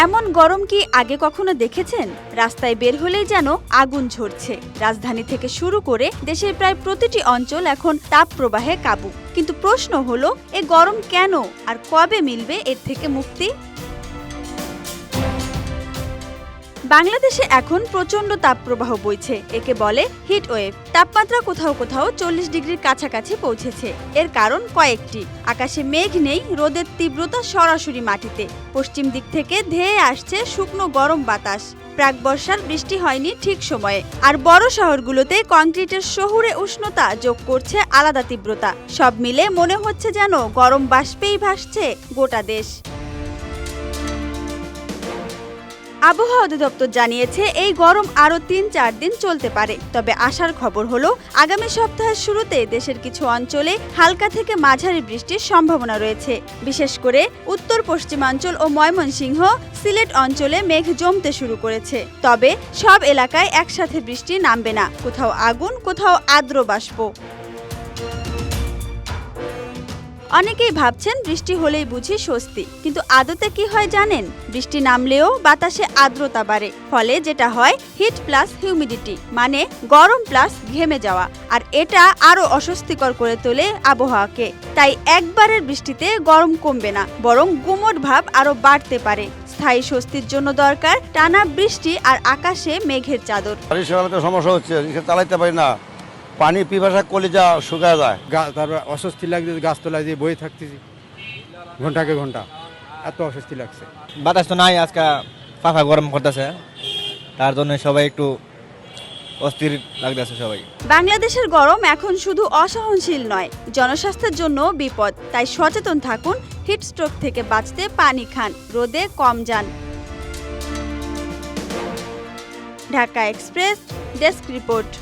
এমন গরম কি আগে কখনো দেখেছেন? রাস্তায় বের হলেই যেন আগুন ঝরছে। রাজধানী থেকে শুরু করে দেশের প্রায় প্রতিটি অঞ্চল এখন তাপপ্রবাহে কাবু। কিন্তু প্রশ্ন হলো, এ গরম কেন আর কবে মিলবে এর থেকে মুক্তি? বাংলাদেশে এখন প্রচণ্ড তাপপ্রবাহ বইছে। একে বলে হিট ওয়েভ। তাপমাত্রা কোথাও কোথাও 40 ডিগ্রির কাছাকাছি পৌঁছেছে। এর কারণ কয়েকটি। আকাশে মেঘ নেই, রোদের তীব্রতা সরাসরি মাটিতে। পশ্চিম দিক থেকে ধেয়ে আসছে শুকনো গরম বাতাস। প্রাক বর্ষার বৃষ্টি হয়নি ঠিক সময়ে। আর বড় শহরগুলোতে কংক্রিটের শহুরে উষ্ণতা যোগ করছে আলাদা তীব্রতা। সব মিলে মনে হচ্ছে যেন গরম বাষ্পেই ভাসছে গোটা দেশ। আবহাওয়া অধিদপ্তর জানিয়েছে এই গরম আরও ৩-৪ দিন চলতে পারে। তবে আশার খবর হলো, আগামী সপ্তাহের শুরুতে দেশের কিছু অঞ্চলে হালকা থেকে মাঝারি বৃষ্টির সম্ভাবনা রয়েছে। বিশেষ করে উত্তর পশ্চিমাঞ্চল ও ময়মনসিংহ, সিলেট অঞ্চলে মেঘ জমতে শুরু করেছে। তবে সব এলাকায় একসাথে বৃষ্টি নামবে না। কোথাও আগুন, কোথাও আর্দ্র বাষ্প। অনেকেই ভাবছেন বৃষ্টি হলেই বুঝি স্বস্তি, কিন্তু আদতে কি হয় জানেন? বৃষ্টি নামলেও বাতাসে আর্দ্রতা বাড়ে। ফলে যেটা হয় হিট প্লাস হিউমিডিটি, মানে গরম প্লাস ঘেমে যাওয়া। আর এটা আরো অস্বস্তিকর করে তোলে আবহাওয়াকে। তাই একবারের বৃষ্টিতে গরম কমবে না, বরং গুমোট ভাব আরো বাড়তে পারে। স্থায়ী স্বস্তির জন্য দরকার টানা বৃষ্টি আর আকাশে মেঘের চাদর। সমস্যা হচ্ছে, চালাইতে পারি না, পানি পিপাসা কলিজা শুকায় যায়। তারপর অস্বস্তি লাগছে, গাছতলায় দিয়ে বয়ে থাকতেছি ঘন্টাকে ঘন্টা, এত অস্বস্তি লাগছে। বাতাস তো নাই, আজকে পাখা গরম করতেছে, তার জন্য সবাই একটু অস্থির লাগতেছে সবাই। বাংলাদেশের গরম এখন শুধু অসহনশীল নয়, জনস্বাস্থ্যের জন্য বিপদ। তাই সচেতন থাকুন, হিট স্ট্রোক থেকে বাঁচতে পানি খান, রোদে কম যান। Dhaka express desk report.